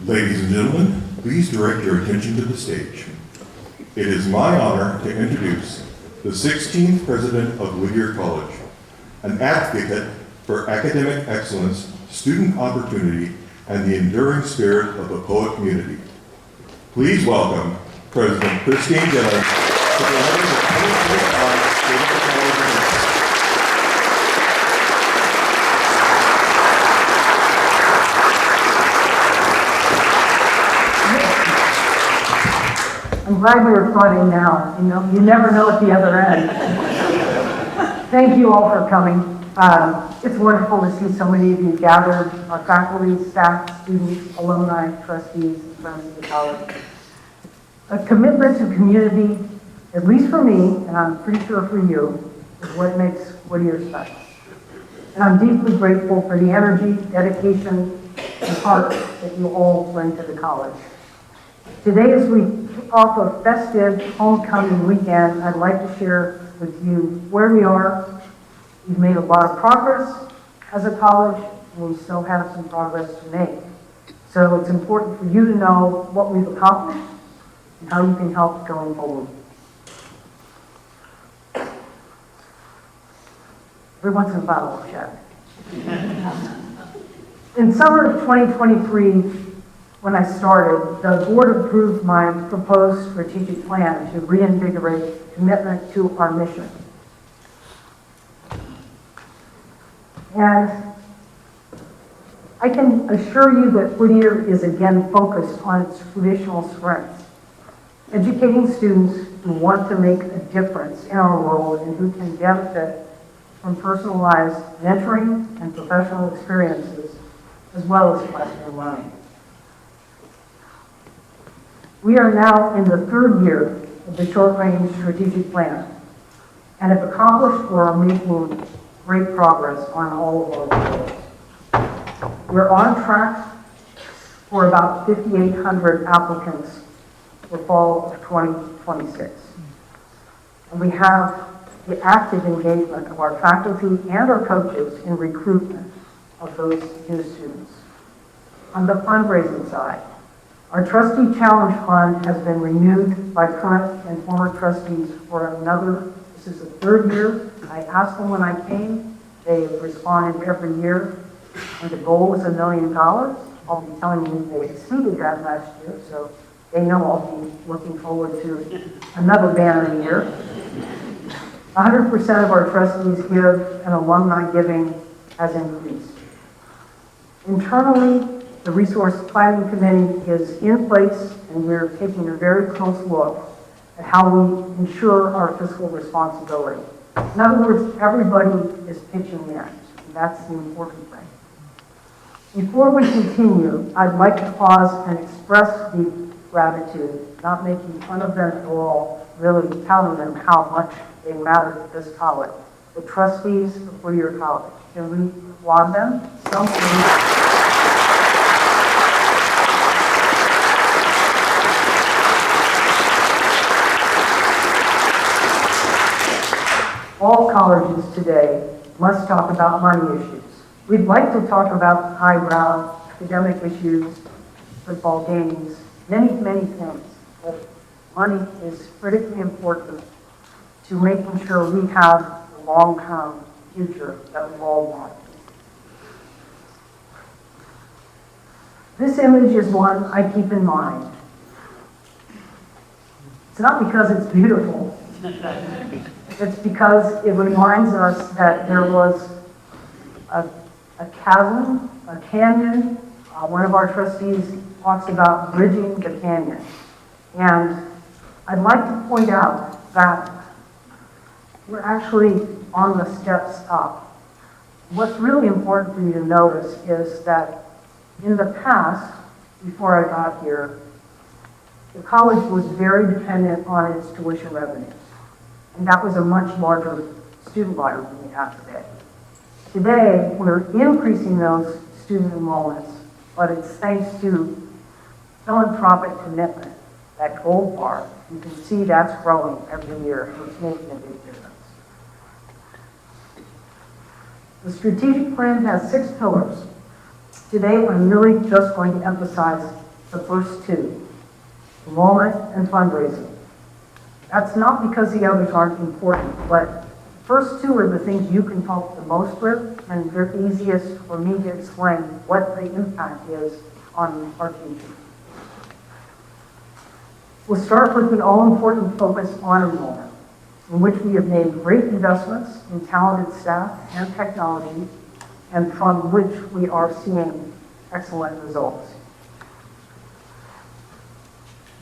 Ladies and gentlemen, please direct your attention to the stage. It is my honor to introduce the 16th President of Whittier College, an advocate for academic excellence, student opportunity, and the enduring spirit of the poet community. Please welcome President Kristine Dillon to the honors of 2025 State of the College Awards. I'm glad we were starting now. You never know at the other end. Thank you all for coming. It's wonderful to see so many of you gathered, our faculty, staff, students, alumni, trustees, and friends of the college. A commitment to community, at least for me, and I'm pretty sure for you, is what makes Whittier special. And I'm deeply grateful for the energy, dedication, and heart that you all bring to the college. Today, as we kick off a festive homecoming weekend, I'd like to share with you where we are. We've made a lot of progress as a college, and we still have some progress to make. So it's important for you to know what we've accomplished and how you can help going forward. Every once in a while, I'll chat. In summer of 2023, when I started, the board approved my proposed strategic plan to reinvigorate commitment to our mission. And I can assure you that Whittier is again focused on its traditional strengths, educating students who want to make a difference in our world and who can benefit from personalized mentoring and professional experiences, as well as classroom learning. We are now in the third year of the short-range strategic plan and have accomplished or are making great progress on all of our goals. We're on track for about 5,800 applicants for fall of 2026. And we have the active engagement of our faculty and our coaches in recruitment of those new students. On the fundraising side, our Trustee Challenge Fund has been renewed by current and former trustees for this is the third year. I asked them when I came, they responded every year, and the goal was $1 million. I'll be telling you they exceeded that last year, so they know I'll be looking forward to another banner year. 100% of our trustees give, and alumni giving has increased. Internally, the Resource Planning Committee is in place, and we're taking a very close look at how we ensure our fiscal responsibility. In other words, everybody is pitching in, and that's the important thing. Before we continue, I'd like to pause and express deep gratitude, not making fun of them at all, really telling them how much they matter to this college. The trustees of Whittier College. Can we applaud them? All colleges today must talk about money issues. We'd like to talk about highbrow academic issues, football games, many, many things. But money is critically important to making sure we have the long-term future that we all want. This image is one I keep in mind. It's not because it's beautiful. It's because it reminds us that there was a chasm, a canyon. One of our trustees talks about bridging the canyon. And I'd like to point out that we're actually on the steps up. What's really important for you to notice is that in the past, before I got here, the college was very dependent on its tuition revenues. And that was a much larger student body than we have today. Today, we're increasing those student enrollments, but it's thanks to philanthropic commitment, that gold bar. You can see that's growing every year, so it's making a big difference. The strategic plan has 6 pillars. Today, I'm really just going to emphasize the first two, enrollment and fundraising. That's not because the others aren't important, but first two are the things you can help the most with, and they're easiest for me to explain what the impact is on our future. We'll start with the all-important focus on enrollment, in which we have made great investments in talented staff and technology, and from which we are seeing excellent results.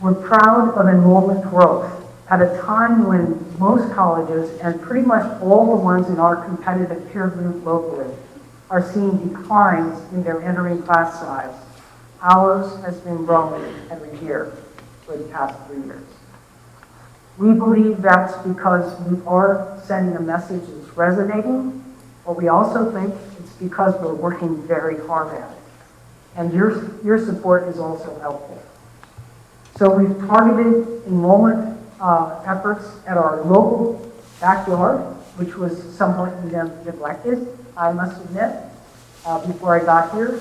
We're proud of enrollment growth at a time when most colleges and pretty much all the ones in our competitive peer group locally are seeing declines in their entering class size. Ours has been growing every year for the past 3 years. We believe that's because we are sending a message that's resonating, but we also think it's because we're working very hard at it. And your support is also helpful. So we've targeted enrollment efforts at our local backyard, which was somewhat neglected, I must admit, before I got here.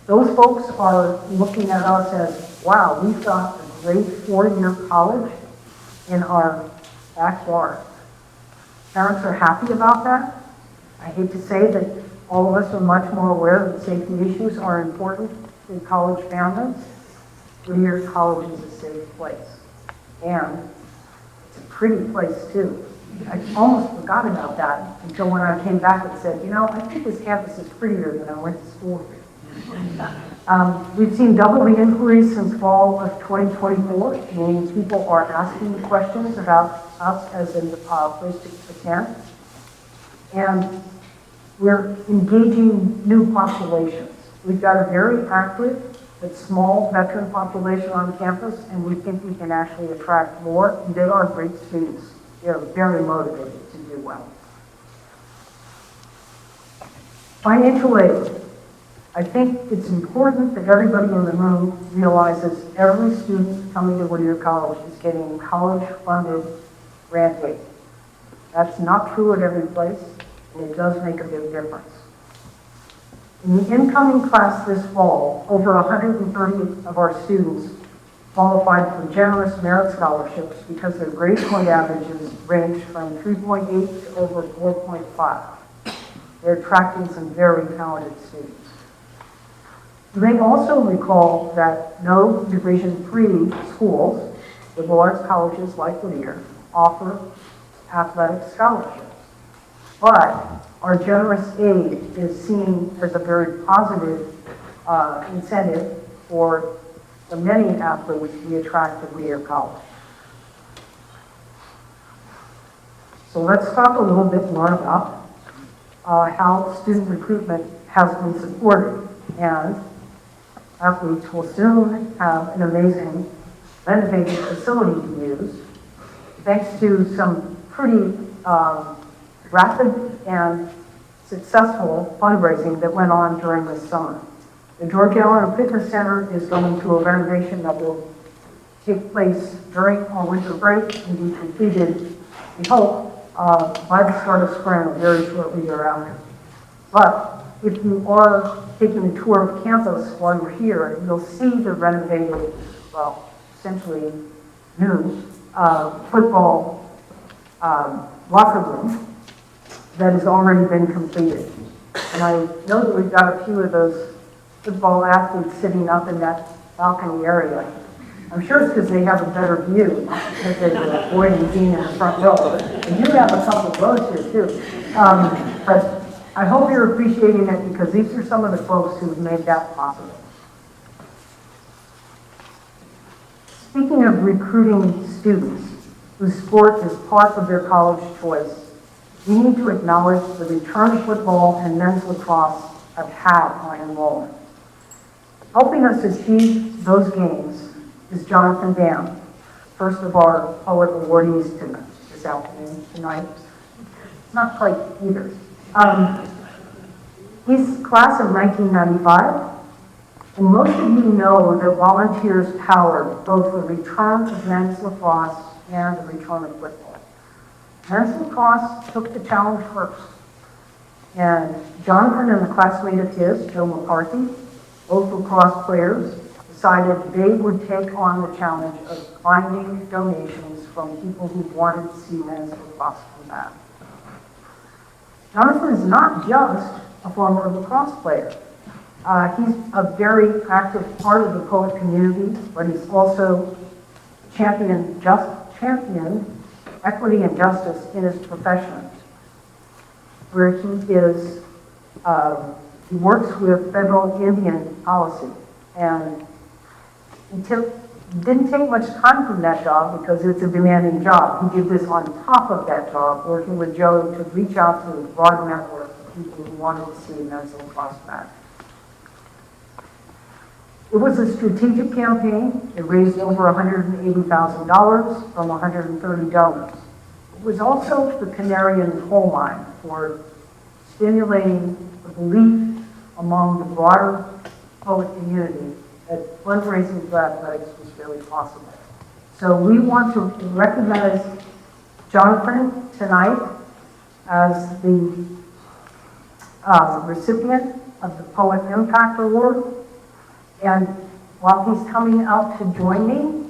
Those folks are looking at us as, wow, we've got a great 4-year college in our backyard. Parents are happy about that. I hate to say that all of us are much more aware that safety issues are important in college families. Whittier College is a safe place. And it's a pretty place too. I almost forgot about that until when I came back and said, you know, I think this campus is prettier than I went to school here. We've seen double the inquiries since fall of 2024, meaning people are asking questions about us as a place to attend. And we're engaging new populations. We've got a very active but small veteran population on campus, and we think we can actually attract more. And they are great students. They're very motivated to do well. Financial aid. I think it's important that everybody in the room realizes every student coming to Whittier College is getting college-funded grant aid. That's not true at every place, and it does make a big difference. In the incoming class this fall, over 130 of our students qualified for generous merit scholarships because their grade point averages ranged from 3.8 to over 4.5. They're attracting some very talented students. You may also recall that no Division III schools, liberal arts colleges like Whittier, offer athletic scholarships. But our generous aid is seen as a very positive incentive for the many athletes we attract at Whittier College. So let's talk a little bit more about how student recruitment has been supported. And athletes will soon have an amazing renovated facility to use, thanks to some pretty rapid and successful fundraising that went on during this summer. The George Allen Fitness Center is going through a renovation that will take place during our winter break and be completed, we hope, by the start of spring, very shortly thereafter. But if you are taking a tour of campus while you're here, you'll see the renovated, well, essentially new football locker room that has already been completed. And I know that we've got a few of those football athletes sitting up in that balcony area. I'm sure it's because they have a better view, because they're avoiding being in the front row. And you have a couple of rows here too. But I hope you're appreciating it because these are some of the folks who have made that possible. Speaking of recruiting students whose sport is part of their college choice, we need to acknowledge the return football and men's lacrosse have had on enrollment. Helping us achieve those gains is Jonathan Dam, first of our poet awardees this afternoon, tonight. Not quite either. He's class of 1995, and most of you know that volunteers powered both the return of men's lacrosse and the return of football. Men's lacrosse took the challenge first, and Jonathan and a classmate of his, Joe McCarthy, both lacrosse players, decided they would take on the challenge of finding donations from people who wanted to see Men's Lacrosse come back. Jonathan is not just a former lacrosse player. He's a very active part of the poet community, but he's also championed equity and justice in his profession, where he works with federal Indian policy, and he didn't take much time from that job because it's a demanding job. He did this on top of that job, working with Joe to reach out to a broad network of people who wanted to see Men's Lacrosse back. It was a strategic campaign. It raised over $180,000 from 130 donors. It was also the canary in the coal mine for stimulating the belief among the broader poet community that fundraising for athletics was really possible. So we want to recognize Jonathan tonight as the recipient of the Poet Impact Award. And while he's coming out to join me,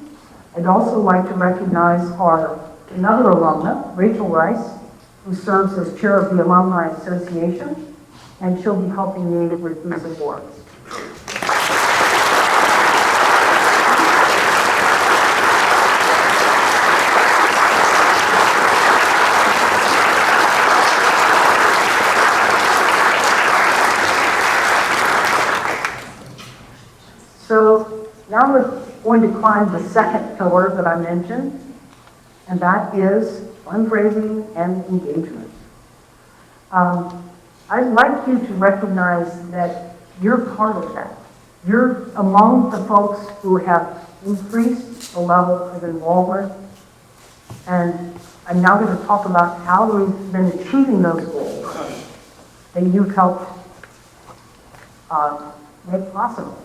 I'd also like to recognize another alumna, Rachel Rice, who serves as chair of the Alumni Association, and she'll be helping me with these awards. So now we're going to climb the second pillar that I mentioned, and that is fundraising and engagement. I'd like you to recognize that you're part of that. You're among the folks who have increased the level of enrollment, and I'm now going to talk about how we've been achieving those goals that you've helped make possible.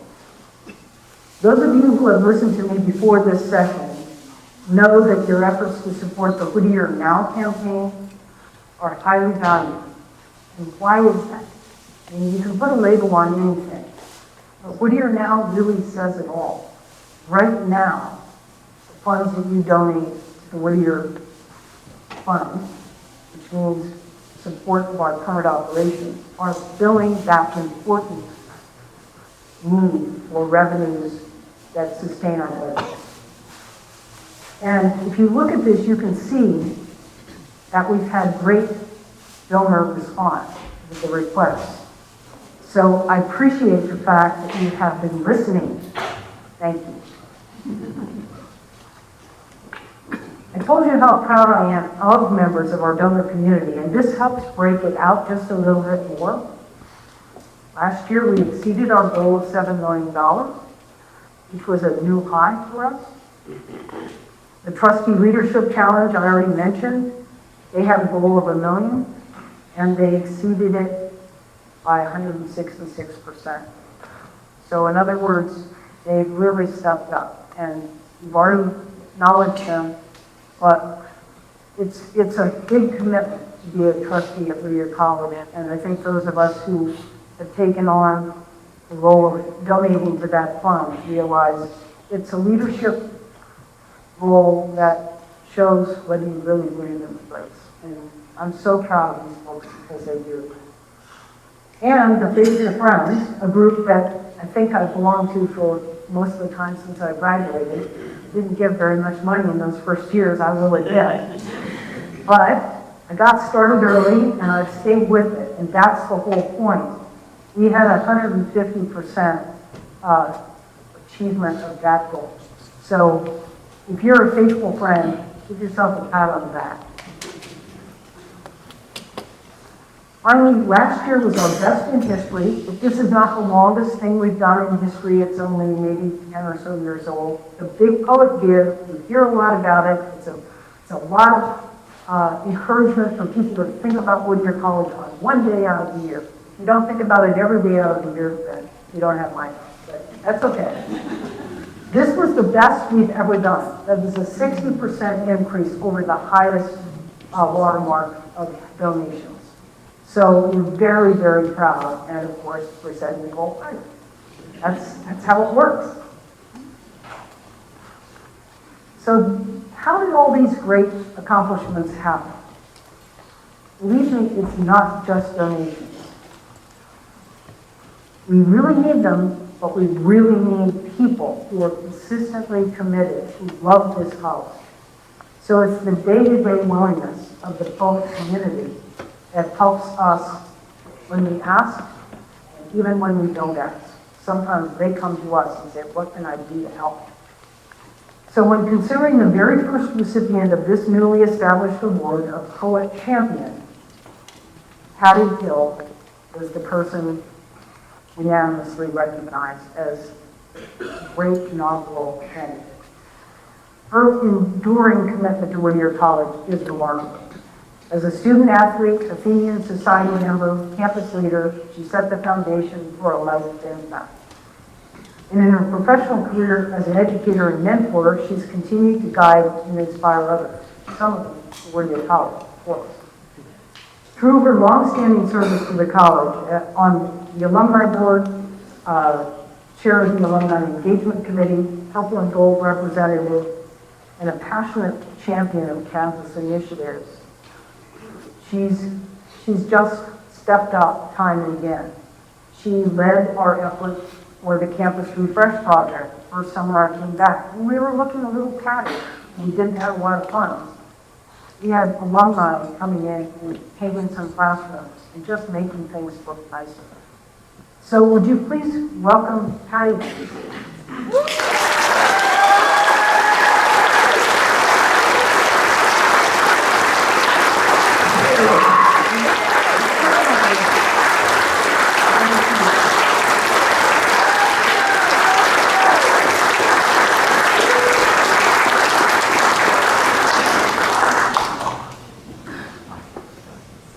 Those of you who have listened to me before this session know that your efforts to support the Whittier Now campaign are highly valued. And why is that? I mean, you can put a label on anything, but Whittier Now really says it all. Right now, the funds that you donate to the Whittier Fund, which means support of our current operations, are filling that important need for revenues that sustain our budget. And if you look at this, you can see that we've had great donor response with the requests. So I appreciate the fact that you have been listening. Thank you. I told you how proud I am of members of our donor community, and this helps break it out just a little bit more. Last year, we exceeded our goal of $7 million, which was a new high for us. The Trustee Leadership Challenge, I already mentioned, they had a goal of $1 million, and they exceeded it by 166%. So in other words, they've really stepped up, and you've already acknowledged them, but it's a big commitment to be a trustee at Whittier College, and I think those of us who have taken on the role of donating to that fund realize it's a leadership role that shows whether you really believe in the place. And I'm so proud of these folks because they do. And the Faith of Friends, a group that I think I belonged to for most of the time since I graduated, didn't give very much money in those first years, I really did. But I got started early and I've stayed with it, and that's the whole point. We had 150% achievement of that goal. So if you're a faithful friend, give yourself a pat on the back. Finally, last year was our best in history. But this is not the longest thing we've done in history. It's only maybe 10 or so years old. The Big Poet Give, we hear a lot about it. It's a lot of encouragement for people to think about Whittier College on one day out of the year. If you don't think about it every day out of the year, then you don't have mine. But that's okay. This was the best we've ever done. That was a 60% increase over the highest watermark of donations. So we're very, very proud, and of course, we're setting the goal higher. That's how it works. So how did all these great accomplishments happen? Believe me, it's not just donations. We really need them, but we really need people who are consistently committed, who love this college. So it's the day-to-day willingness of the college community that helps us when we ask, and even when we don't ask. Sometimes they come to us and say, what can I do to help? So when considering the very first recipient of this newly established award of Poet Champion, Patty Hill was the person unanimously recognized as a great inaugural candidate. Her enduring commitment to Whittier College is remarkable. As a student athlete, Athenian Society member, campus leader, she set the foundation for a life of impact. And in her professional career as an educator and mentor, she's continued to guide and inspire others, some of them to Whittier College, of course. Through her longstanding service to the college, on the alumni board, chair of the Alumni Engagement Committee, Purple and Gold representative, and a passionate champion of campus initiatives. She's just stepped up time and again. She led our efforts for the Campus Refresh Project the first summer I came back. And we were looking a little tatty. We didn't have a lot of funds. We had alumni coming in and painting some classrooms and just making things look nicer. So would you please welcome Patty?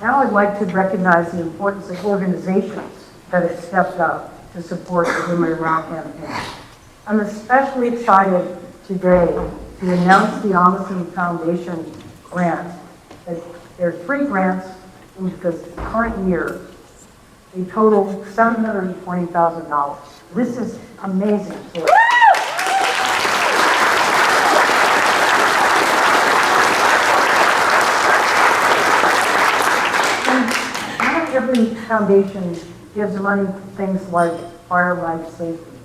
Now I'd like to recognize the importance of organizations that have stepped up to support the Women Around campaign. I'm especially excited today to announce the Amundsen Foundation grant. There are 3 grants in the current year. They total $720,000. This is amazing for us. Every foundation gives money to things like fire life safety.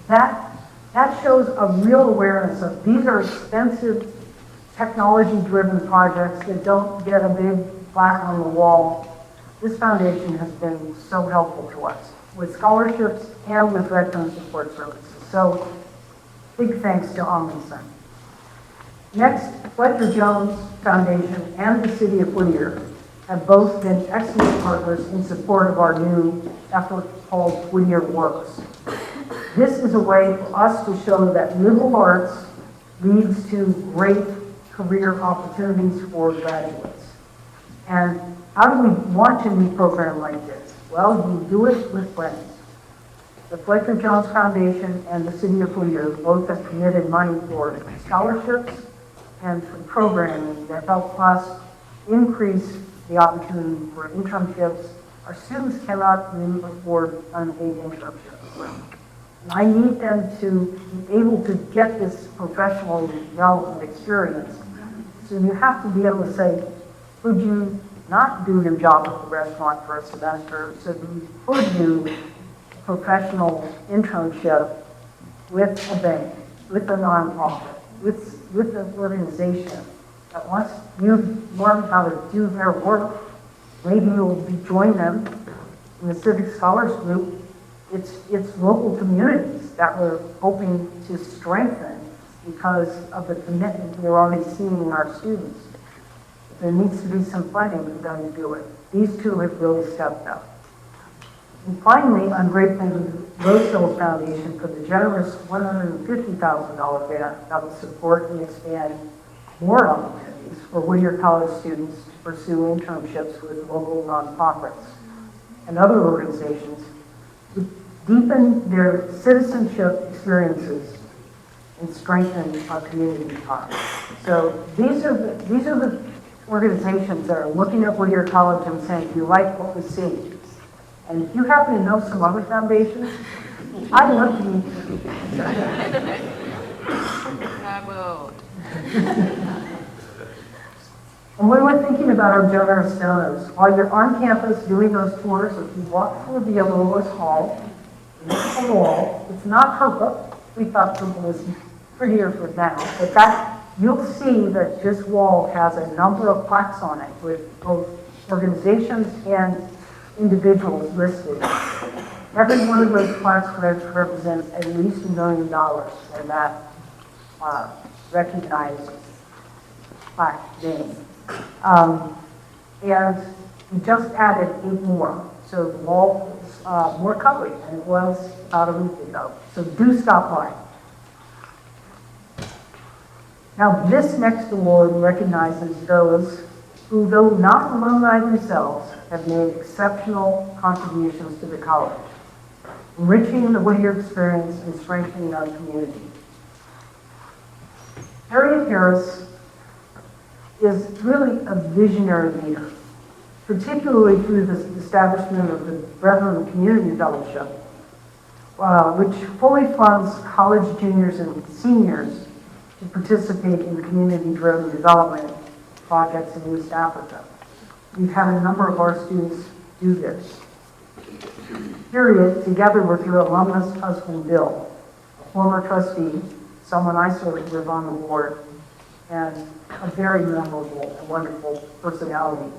That shows a real awareness of these are expensive technology-driven projects that don't get a big plaque on the wall. This foundation has been so helpful to us with scholarships and with veteran support services. So big thanks to Amundsen. Next, Fletcher Jones Foundation and the City of Whittier have both been excellent partners in support of our new effort called Whittier Works. This is a way for us to show that liberal arts leads to great career opportunities for graduates. And how do we launch a new program like this? Well, you do it with friends. The Fletcher Jones Foundation and the City of Whittier both have committed money for scholarships and for programming that help us increase the opportunity for internships. Our students cannot really afford unpaid internships. And I need them to be able to get this professional development experience. So you have to be able to say, could you not do your job at the restaurant for a semester, so you could do professional internship with a bank, with a nonprofit, with an organization that once you learn how to do their work, maybe you'll join them in the Civic Scholars Group. It's local communities that we're hoping to strengthen because of the commitment we're already seeing in our students. If there needs to be some funding, we're going to do it. These two have really stepped up. And finally, I'm grateful to the Roseville Foundation for the generous $150,000 grant that will support and expand more opportunities for Whittier College students to pursue internships with local nonprofits and other organizations to deepen their citizenship experiences and strengthen our community ties. So these are the organizations that are looking at Whittier College and saying, do you like what we see? And if you happen to know some other foundations, I'd love to meet you. I will. And when we're thinking about our generous donors, while you're on campus doing those tours, if you walk through the Lois Hall, it's a wall, it's not purple. We thought purple was prettier for now, but that, you'll see that this wall has a number of plaques on it with both organizations and individuals listed. Every one of those plaques represents at least $1 million, and that recognized plaque name. And we just added 8 more, so the wall is more covered than it was about a week ago. So do stop by. Now, this next award recognizes those who, though not alumni themselves, have made exceptional contributions to the college, enriching the Whittier experience and strengthening our community. Harriet Harris is really a visionary leader, particularly through the establishment of the Brethren Community Fellowship, which fully funds college juniors and seniors to participate in community-driven development projects in East Africa. We've had a number of our students do this. Harriet, together with her alumnus husband, Bill, a former trustee, someone I served with on the board, and a very memorable and wonderful personality.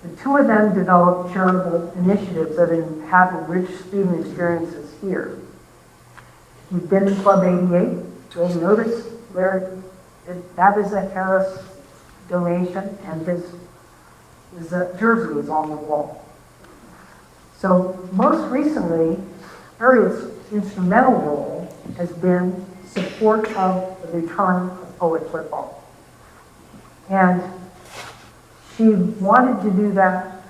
The two of them developed charitable initiatives that have enriched student experiences here. We've been to Club 88. You'll notice where that is a Harris donation, and his jersey is on the wall. So most recently, Harriet's instrumental role has been support of the return of poet football. And she wanted to do that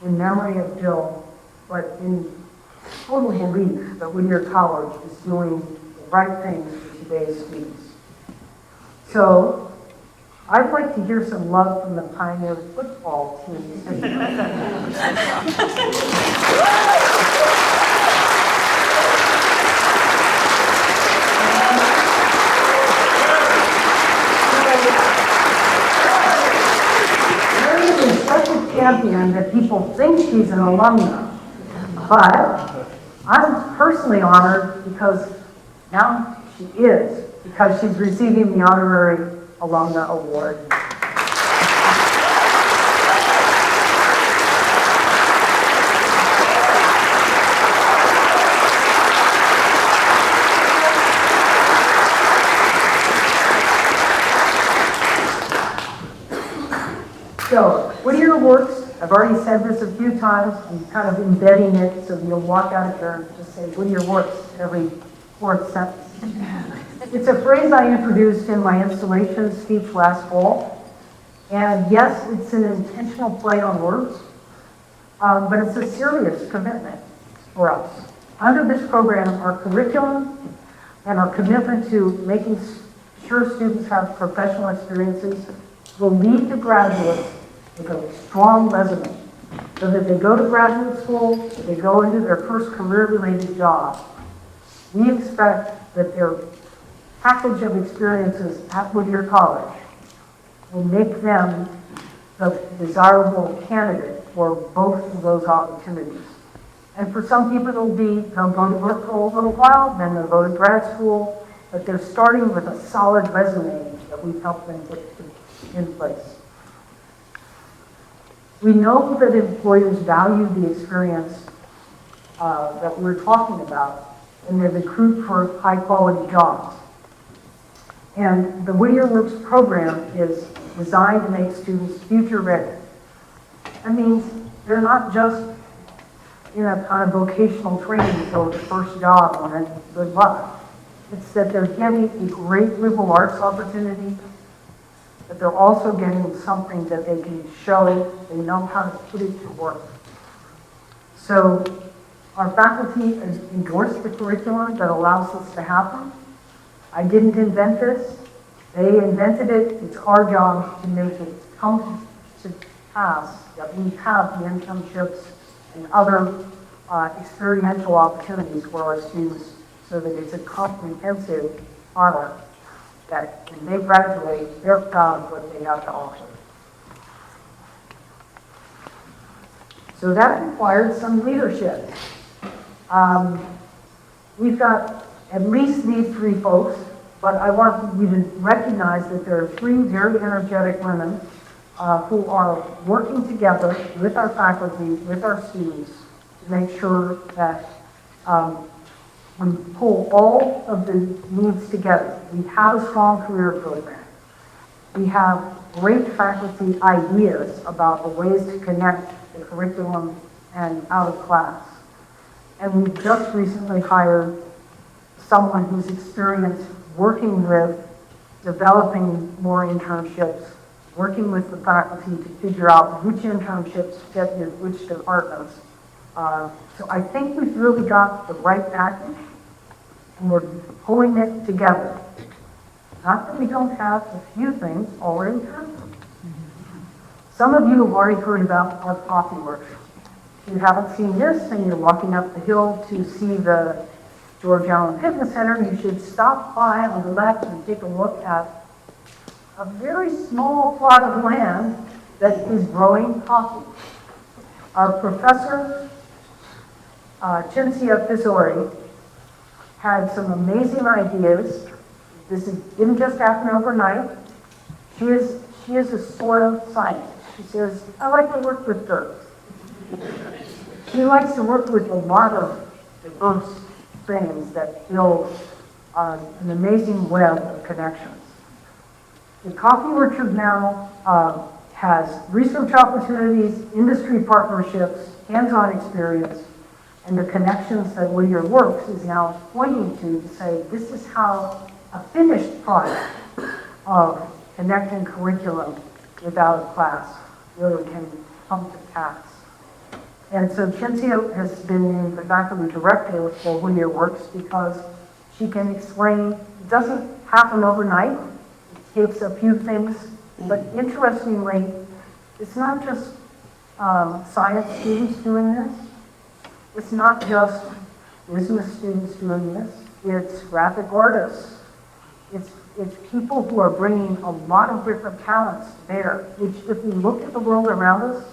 in memory of Bill, but in total belief that Whittier College is doing the right things for today's students. So I'd like to hear some love from the Pioneer football team. Harriet is such a champion that people think she's an alumna, but I'm personally honored because now she is, because she's receiving the honorary alumna award. So, Whittier Works, I've already said this a few times, I'm kind of embedding it so you'll walk out of here and just say Whittier Works every 4th sentence. It's a phrase I introduced in my installation speech last fall. And yes, it's an intentional play on words, but it's a serious commitment for us. Under this program, our curriculum and our commitment to making sure students have professional experiences will lead to graduates with a strong resume, so that they go to graduate school, they go into their first career-related job. We expect that their package of experiences at Whittier College will make them the desirable candidate for both of those opportunities. And for some people, they'll go to work for a little while, then they'll go to grad school, but they're starting with a solid resume that we've helped them put in place. We know that employers value the experience that we're talking about, and they recruit for high-quality jobs. And the Whittier Works program is designed to make students future-ready. That means they're not just in a kind of vocational training for the first job and then good luck. It's that they're getting a great liberal arts opportunity, but they're also getting something that they can show they know how to put it to work. So our faculty has endorsed the curriculum that allows this to happen. I didn't invent this. They invented it. It's our job to make it come to pass that we have the internships and other experiential opportunities for our students so that it's a comprehensive honor that when they graduate, they're proud of what they have to offer. So that required some leadership. We've got at least these three folks, but I want you to recognize that there are three very energetic women who are working together with our faculty, with our students, to make sure that we pull all of the needs together. We have a strong career program. We have great faculty ideas about the ways to connect the curriculum and out of class. And we've just recently hired someone who's experienced working with developing more internships, working with the faculty to figure out which internships fit in which departments. So I think we've really got the right package, and we're pulling it together. Not that we don't have a few things already happening. Some of you have already heard about our coffee works. If you haven't seen this and you're walking up the hill to see the George Allen Fitness Center, you should stop by on the left and take a look at a very small plot of land that is growing coffee. Our professor, Cinzia Fisori, had some amazing ideas. Didn't just happen overnight. She is a soil scientist. She says, I like to work with dirt. She likes to work with a lot of diverse things that build an amazing web of connections. The Coffee Orchard now has research opportunities, industry partnerships, hands-on experience, and the connections that Whittier Works is now pointing to say this is how a finished product of connecting curriculum without class really can come to pass. And so Cinzia has been named the faculty director for Whittier Works because she can explain, it doesn't happen overnight, it takes a few things, but interestingly, it's not just science students doing this, it's not just business students doing this, it's graphic artists, it's people who are bringing a lot of different talents to bear, which if we look at the world around us,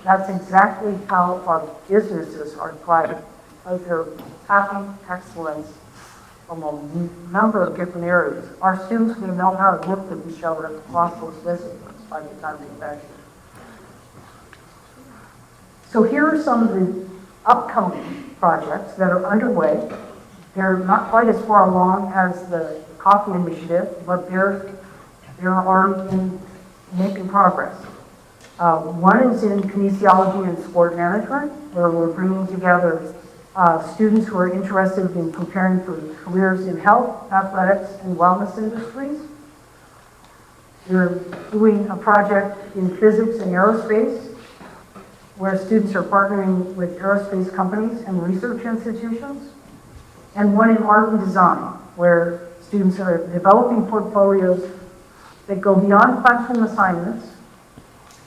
that's exactly how our businesses are thriving, because they're tapping excellence from a number of different areas. Our students will know how to work with each other across those disciplines by the time they graduate. So here are some of the upcoming projects that are underway. They're not quite as far along as the coffee initiative, but they're already making progress. One is in kinesiology and sport management, where we're bringing together students who are interested in preparing for careers in health, athletics, and wellness industries. We're doing a project in physics and aerospace, where students are partnering with aerospace companies and research institutions. And one in art and design, where students are developing portfolios that go beyond classroom assignments.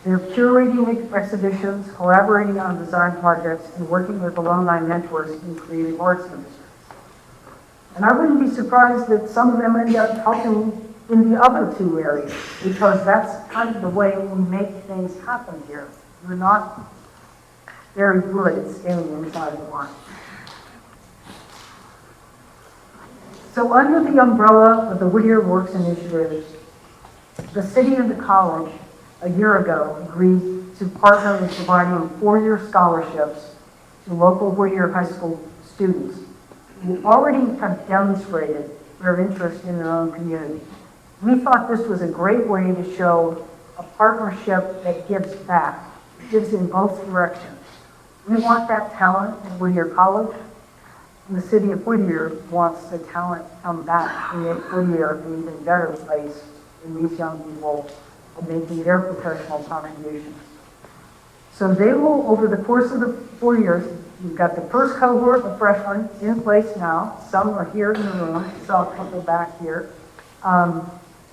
They're curating exhibitions, collaborating on design projects, and working with alumni mentors in creative arts industries. And I wouldn't be surprised that some of them end up helping in the other two areas, because that's kind of the way we make things happen here. We're not very good at staying inside the line. So under the umbrella of the Whittier Works initiative, the city and the college a year ago agreed to partner with providing 4-year scholarships to local Whittier High School students who already have demonstrated their interest in their own community. We thought this was a great way to show a partnership that gives back, gives in both directions. We want that talent at Whittier College, and the city of Whittier wants the talent to come back and make Whittier an even better place in these young people and making their professional contributions. So they will, over the course of the 4 years, we've got the first cohort of freshmen in place now. Some are here in the room, saw a couple back here.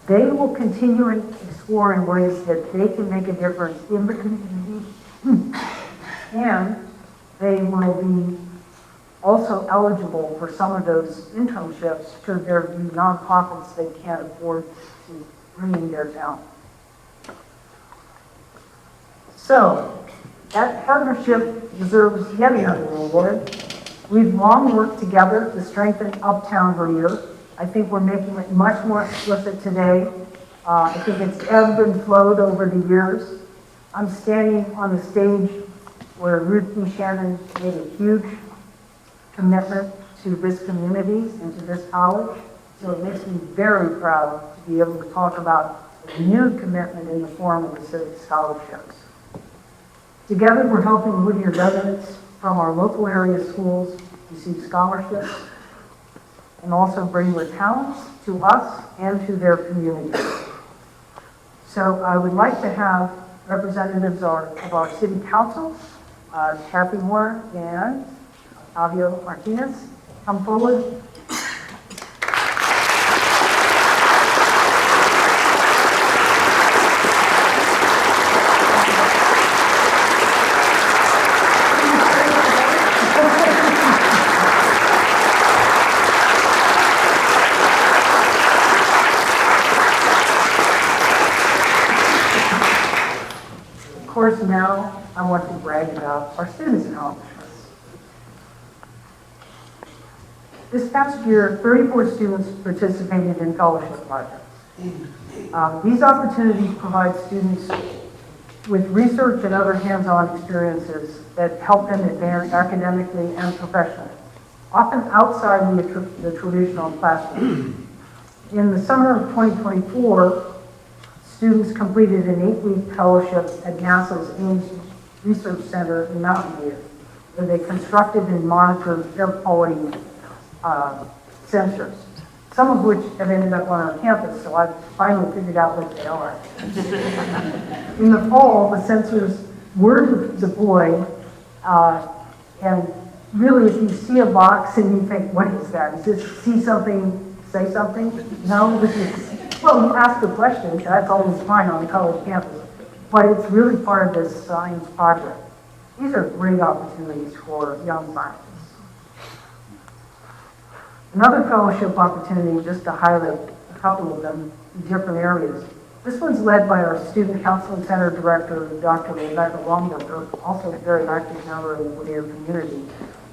They will continue and explore in ways that they can make a difference in the community. And they will be also eligible for some of those internships should there be nonprofits they can't afford to bring in their town. So, that partnership deserves yet another award. We've long worked together to strengthen Uptown Whittier. I think we're making it much more explicit today. I think it's ebbed and flowed over the years. I'm standing on the stage where Ruth B. Shannon made a huge commitment to this community and to this college. So it makes me very proud to be able to talk about a renewed commitment in the form of the civic scholarships. Together, we're helping Whittier residents from our local area schools receive scholarships and also bring their talents to us and to their communities. So I would like to have representatives of our city council, Kathy Moore and Octavio Martinez, come forward. Of course, now I want to brag about our students' accomplishments. This past year, 34 students participated in fellowship projects. These opportunities provide students with research and other hands-on experiences that help them advance academically and professionally, often outside the traditional classroom. In the summer of 2024, students completed an 8-week fellowship at NASA's Ames Research Center in Mountain View, where they constructed and monitored air quality sensors, some of which have ended up on our campus, so I've finally figured out what they are. In the fall, the sensors were deployed, and really, if you see a box and you think, what is that? Is this see something, say something? No, this is, well, you ask the question, that's always fine on the college campus, but it's really part of this science project. These are great opportunities for young scientists. Another fellowship opportunity, just to highlight a couple of them in different areas. This one's led by our Student Counseling Center Director, Dr. Rebecca Longberger, also a very active member of the Whittier community.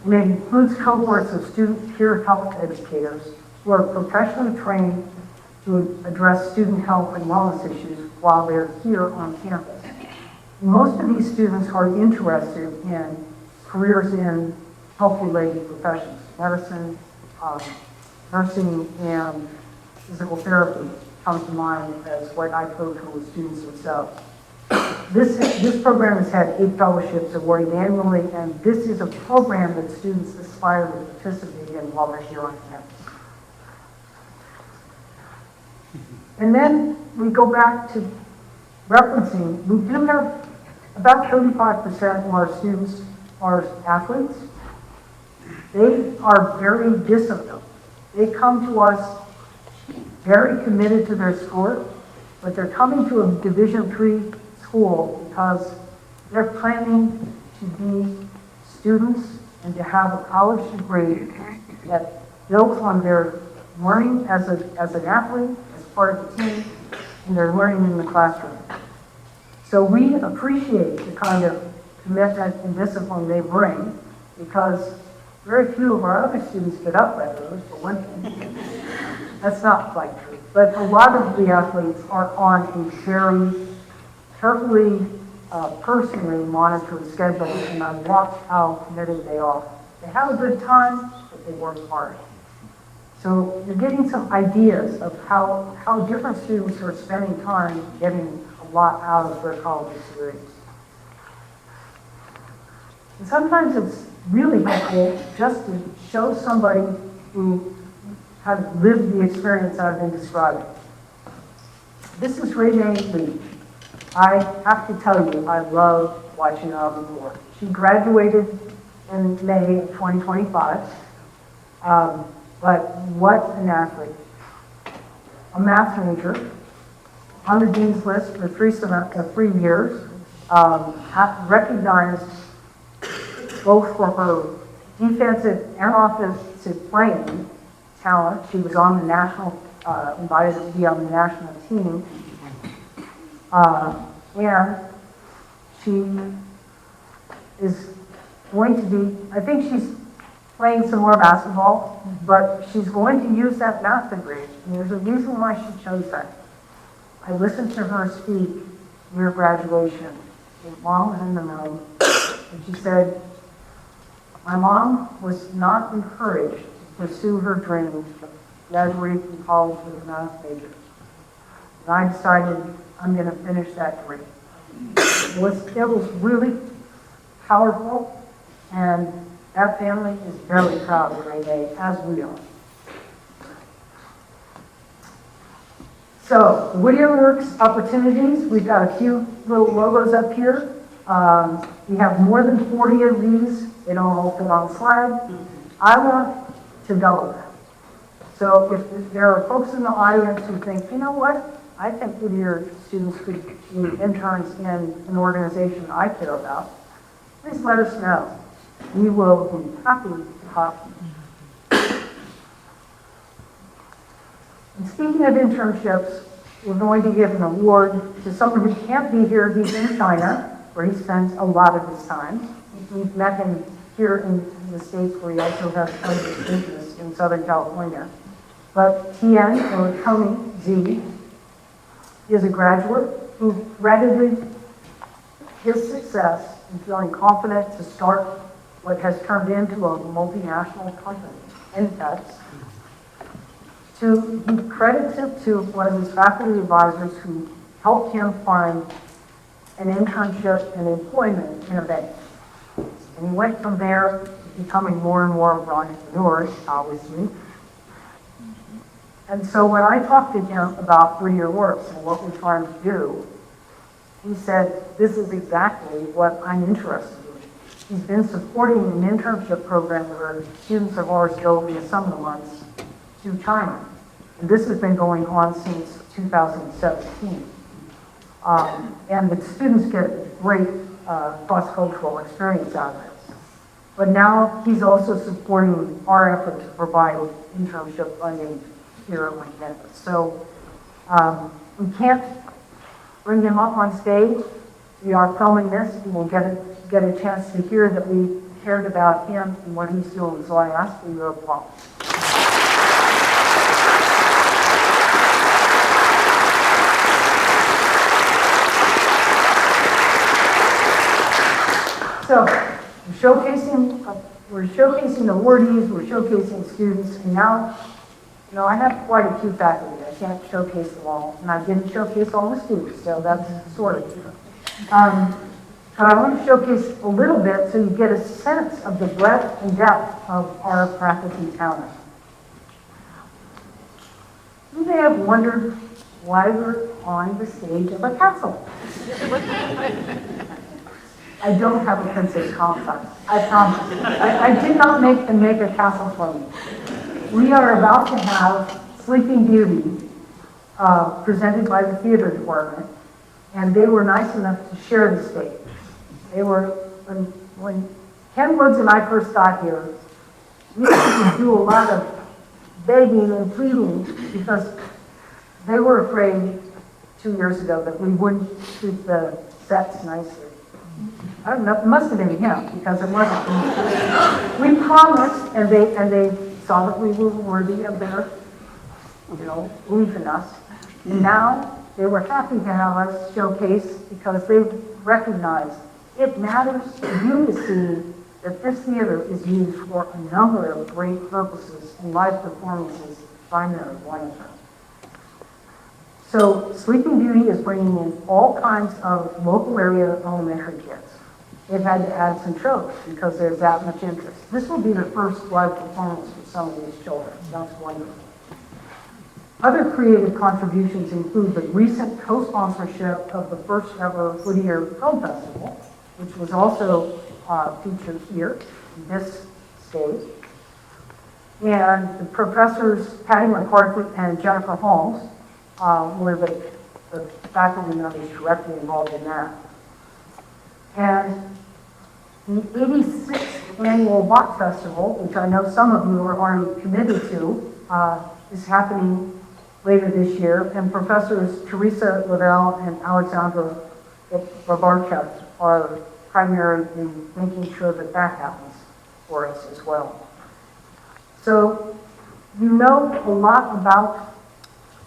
And it includes cohorts of student peer health educators who are professionally trained to address student health and wellness issues while they're here on campus. Most of these students are interested in careers in health-related professions, medicine, nursing, and physical therapy comes to mind as what I told to the students themselves. This program has had 8 fellowships awarded annually, and this is a program that students aspire to participate in while they're here on campus. And then we go back to referencing, we do have about 35% of our students are athletes. They are very disciplined. They come to us very committed to their sport, but they're coming to a Division III school because they're planning to be students and to have a college degree that builds on their learning as an athlete, as part of the team, and their learning in the classroom. So we appreciate the kind of commitment and discipline they bring, because very few of our other students get up that early, for one thing. That's not quite true. But a lot of the athletes are on a very carefully, personally monitored schedule, and I watch how committed they are. They have a good time, but they work hard. So you're getting some ideas of how different students are spending time getting a lot out of their college experience. And sometimes it's really helpful just to show somebody who has lived the experience I've been describing. This is Renee Lee. I have to tell you, I love watching her on the board. She graduated in May of 2025, but what an athlete. A math major, on the dean's list for 3 years, recognized both for her defensive and offensive playing talent. She was on the national, invited to be on the national team. And she is going to be, I think she's playing some more basketball, but she's going to use that math degree. And there's a reason why she chose that. I listened to her speak near graduation. Her mom was in the room, and she said, my mom was not encouraged to pursue her dreams of graduating from college with a math major. And I decided I'm going to finish that degree. It was really powerful, and that family is very proud of Renee, as we are. So, Whittier Works opportunities, we've got a few little logos up here. We have more than 40 of these. They don't all fit on the slide. I want to double that. So if there are folks in the audience who think, you know what, I think Whittier students could be interns in an organization I care about, please let us know. We will be happy to talk to you. And speaking of internships, we're going to give an award to someone who can't be here. He's in China, where he spends a lot of his time. We've met him here in the States, where he also has quite a business in Southern California. But Tian, or Tony Z, is a graduate who credited his success in feeling confident to start what has turned into a multinational company, Intex. He credits it to one of his faculty advisors who helped him find an internship and employment in a bank. And he went from there to becoming more and more of an entrepreneur, obviously. And so when I talked to him about Whittier Works and what we're trying to do, he said, this is exactly what I'm interested in. He's been supporting an internship program where students of ours go in the summer months to China. And this has been going on since 2017. And the students get great cross-cultural experience out of this. But now he's also supporting our effort to provide internship funding here at Whittier. So we can't bring him up on stage. We are filming this. You will get a chance to hear that we cared about him and what he's doing. So I ask for your applause. So we're showcasing awardees, we're showcasing students, and now, I have quite a few faculty. I can't showcase them all, and I didn't showcase all the students, so that's sort of true. But I want to showcase a little bit so you get a sense of the breadth and depth of our faculty talent. You may have wondered why we're on the stage of a castle. I don't have a princess complex, I promise. I did not make them make a castle for me. We are about to have Sleeping Beauty presented by the theater department, and they were nice enough to share the stage. They were, when Ken Woods and I first got here, we had to do a lot of begging and pleading because they were afraid 2 years ago that we wouldn't treat the sets nicely. I don't know, it must have been him, because it wasn't me. We promised, and they saw that we were worthy of their, belief in us. And now they were happy to have us showcase because they recognize it matters to you to see that this theater is used for a number of great purposes, and live performances primarily one of them. So Sleeping Beauty is bringing in all kinds of local area elementary kids. They've had to add some shows because there's that much interest. This will be the first live performance for some of these children. That's wonderful. Other creative contributions include the recent co-sponsorship of the first ever Whittier Film Festival, which was also featured here in this stage. And the professors Patty McCarthy and Jennifer Holmes were the faculty members directly involved in that. And the 86th annual Bach Festival, which I know some of you are already committed to, is happening later this year, and Professors Teresa Lavelle and Alexandra Babarchuk are primary in making sure that that happens for us as well. So you know a lot about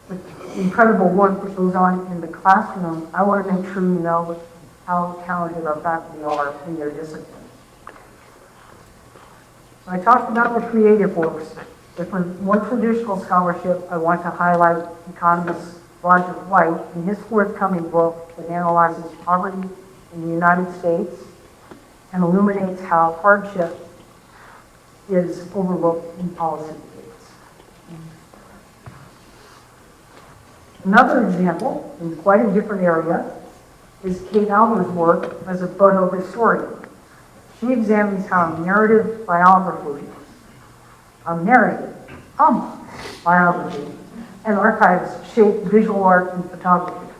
the incredible work that goes on in the classroom. I want to make sure you know how talented our faculty are in their discipline. So I talked about the creative works. With a more traditional scholarship, I want to highlight economist Roger White in his forthcoming book that analyzes poverty in the United States and illuminates how hardship is overlooked in policy debates. Another example, in quite a different area, is Kate Alber's work as a photo historian. She examines how narrative biography, biography, and archives shape visual art and photography.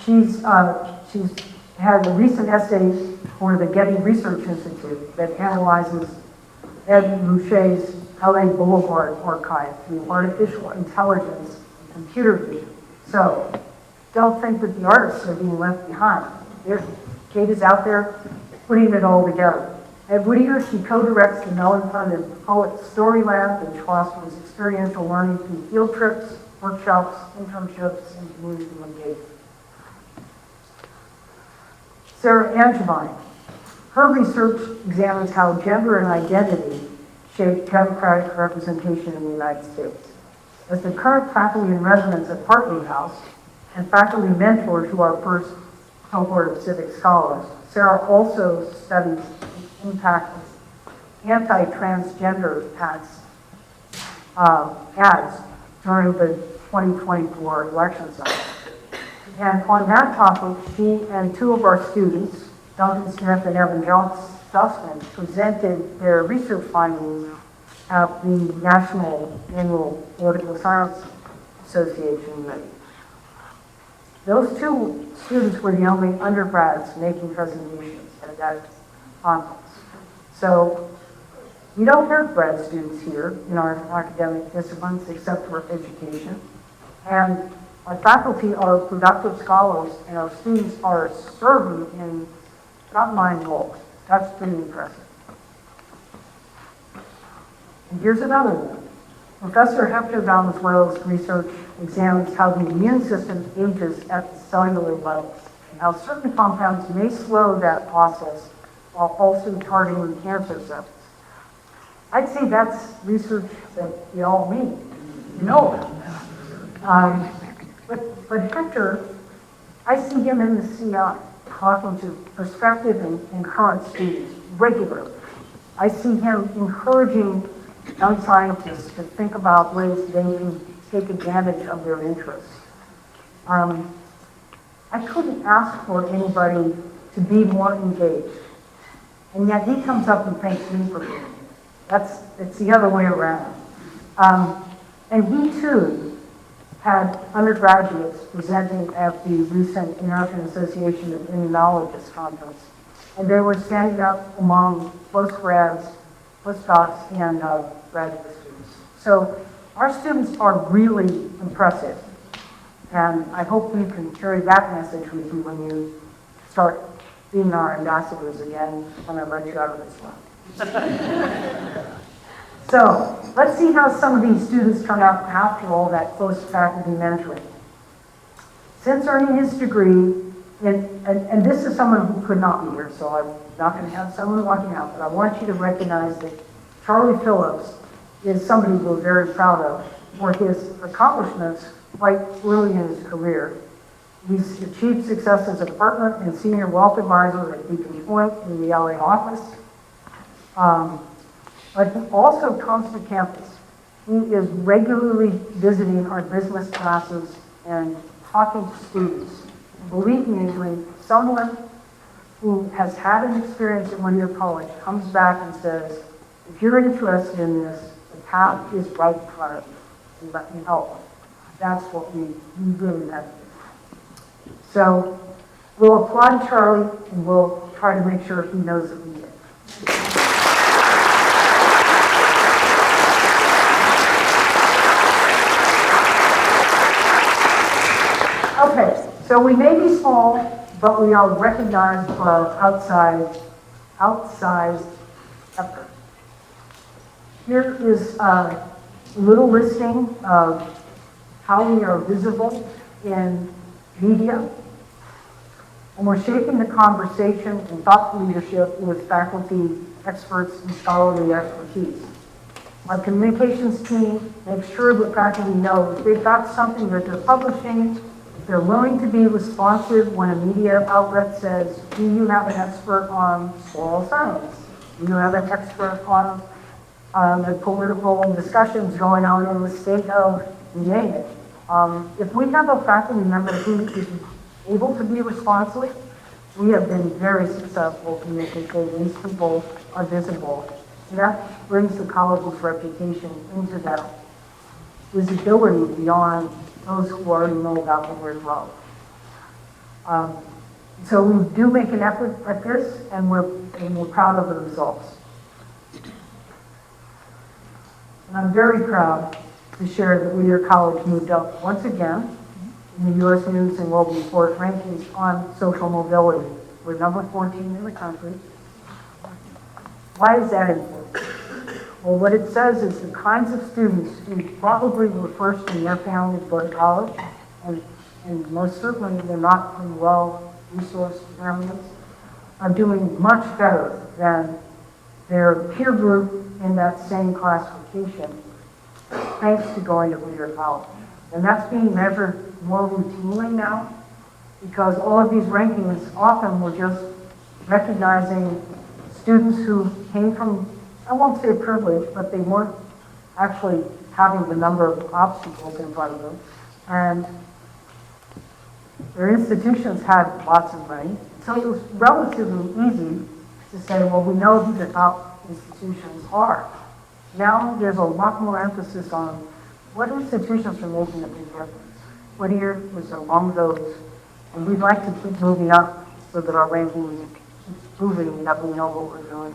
She's had a recent essay for the Getty Research Institute that analyzes Ed Luce's LA Boulevard archive through artificial intelligence and computer vision. So don't think that the artists are being left behind. Kate is out there putting it all together. At Whittier, she co-directs the Mellon-funded Poet Story Lab, which fosters experiential learning through field trips, workshops, internships, and community engagement. Sarah Angevine. Her research examines how gender and identity shape democratic representation in the United States. As the current faculty in residence at Hartley House and faculty mentor to our first cohort of civic scholars, Sarah also studies the impact of anti-transgender ads during the 2024 election cycle. And on that topic, she and two of our students, Duncan Smith and Evan Justin, presented their research findings at the National Annual Political Science Association meeting. Those two students were the only undergrads making presentations at that conference. So we don't have grad students here in our academic disciplines except for education. And our faculty are productive scholars and our students are serving in frontline roles. That's pretty impressive. And here's another one. Professor Hector Valenzuela's research examines how the immune system ages at the cellular level and how certain compounds may slow that process while also targeting cancer cells. I'd say that's research that we all need to know about. But Hector, I see him in the CI talking to prospective and current students regularly. I see him encouraging young scientists to think about ways they can take advantage of their interests. I couldn't ask for anybody to be more engaged, and yet he comes up and thanks me for being. It's the other way around. And he too had undergraduates presenting at the recent American Association of Immunologists conference, and they were standing up among postgrads, postdocs, and graduate students. So our students are really impressive, and I hope you can carry that message with you when you start being our ambassadors again when I let you out of this one. So let's see how some of these students turn out after all that close faculty mentoring. Since earning his degree, and this is someone who could not be here, so I'm not going to have someone walking out, but I want you to recognize that Charlie Phillips is somebody we're very proud of for his accomplishments quite early in his career. He's achieved success as a partner and senior wealth advisor at Beacon Point in the LA office. But he also comes to campus. He is regularly visiting our business classes and talking to students. Believe me, when someone who has had an experience at Whittier College comes back and says, if you're interested in this, the path is right in front of you, and let me help. That's what we really have to do. So we'll applaud Charlie, and we'll try to make sure he knows that we did. Okay, so we may be small, but we are recognized for our outsized effort. Here is a little listing of how we are visible in media. And we're shaping the conversation and thought leadership with faculty, experts, and scholarly expertise. Our communications team makes sure that faculty know if they've got something that they're publishing, they're willing to be responsive when a media outlet says, do you have an expert on oral science? Do you have an expert on the political discussions going on in the state of, you name it? If we have a faculty member who is able to be responsive, we have been very successful in making sure these people are visible. And that brings the college's reputation into that visibility beyond those who already know about the word love. So we do make an effort at this, and we're proud of the results. And I'm very proud to share that Whittier College moved up once again in the U.S. News and World Report rankings on social mobility. We're number 14 in the country. Why is that important? Well, what it says is the kinds of students who probably were first in their family to go to college, and most certainly they're not from well-resourced families, are doing much better than their peer group in that same classification, thanks to going to Whittier College. And that's being measured more routinely now, because all of these rankings often were just recognizing students who came from, I won't say privilege, but they weren't actually having the number of obstacles in front of them. And their institutions had lots of money. So it was relatively easy to say, well, we know who the top institutions are. Now there's a lot more emphasis on what institutions are making a big difference. Whittier was among those, and we'd like to keep moving up so that our ranking is proving that we know what we're doing.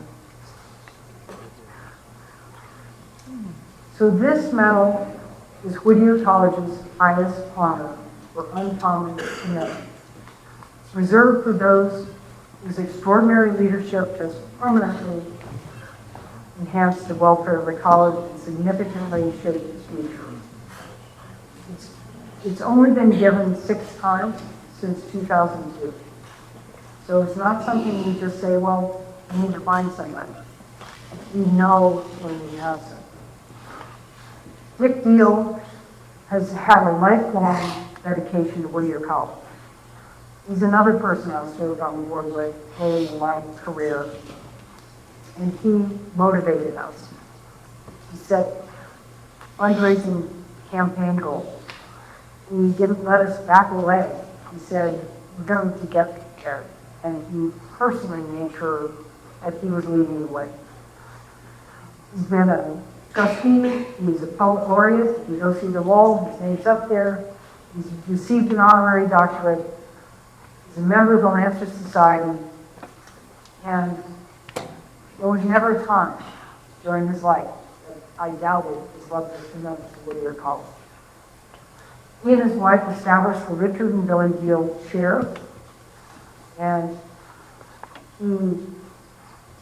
So this medal is Whittier College's highest honor for uncommon merit. It's reserved for those whose extraordinary leadership has permanently enhanced the welfare of the college and significantly shaped its future. It's only been given 6 times since 2002. So it's not something we just say, well, we need to find somebody. We know when we have some. Dick Deal has had a lifelong dedication to Whittier College. He's another person I've served on the board with early in my career, and he motivated us. He set fundraising campaign goals. He didn't let us back away. He said, we're going to get there. And he personally made sure that he was leading the way. He's been a trustee, he's a poet laureate, you go see the wall, his name's up there. He's received an honorary doctorate. He's a member of the Lancet Society. And there was never a time during his life that I doubted his love for commitment to Whittier College. He and his wife established the Richard and Billy Deal Chair, and he was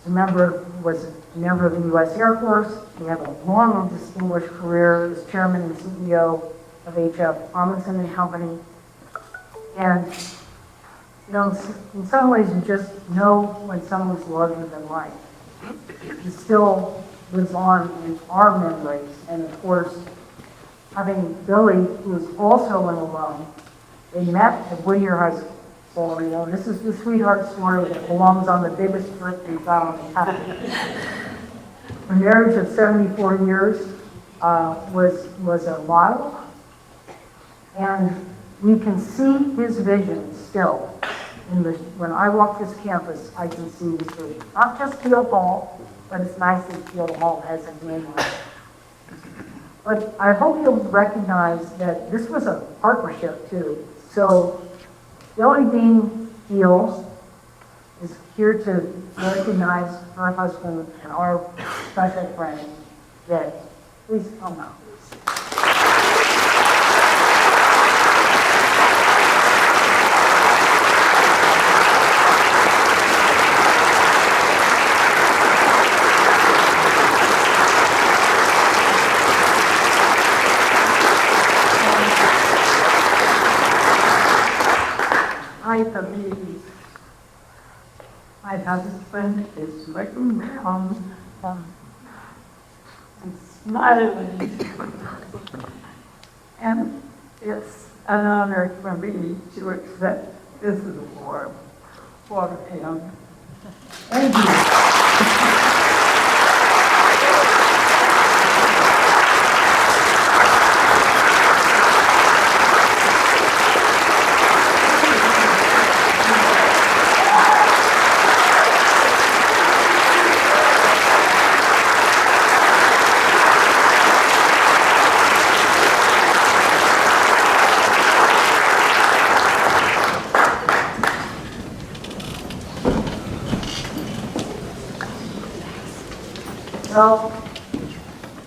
a member of the U.S. Air Force. He had a long and distinguished career as chairman and CEO of H.F. Amundsen and Company. And, you know, in some ways you just know when someone's larger than life. He still lives on in our memories, and of course, having Billy, who is also an alum, they met at Whittier High School. So, you know, this is the sweetheart story that belongs on the biggest brick we found in town. A marriage of 74 years was a model, and we can see his vision still. When I walk this campus, I can see his vision. Not just Field Hall, but it's nice that Field Hall has a name on it. But I hope you'll recognize that this was a partnership too. So Billy Dean Deal is here to recognize her husband and our special friend, Jay. Please come out. I believe my husband is looking around and smiling. And it's an honor for me to accept this award for him. Thank you. Well,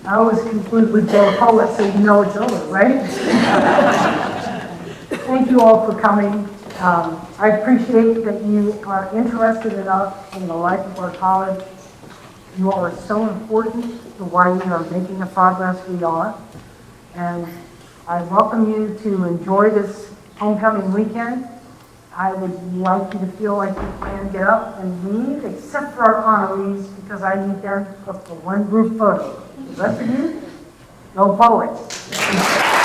I always conclude with Joe Poet, so you know it's over, right? Thank you all for coming. I appreciate that you are interested enough in the life of our college. You all are so important to why we are making the progress we are. And I welcome you to enjoy this homecoming weekend. I would like you to feel like you can get up and leave, except for our honorees, because I need them for one group photo. The rest of you, no poets.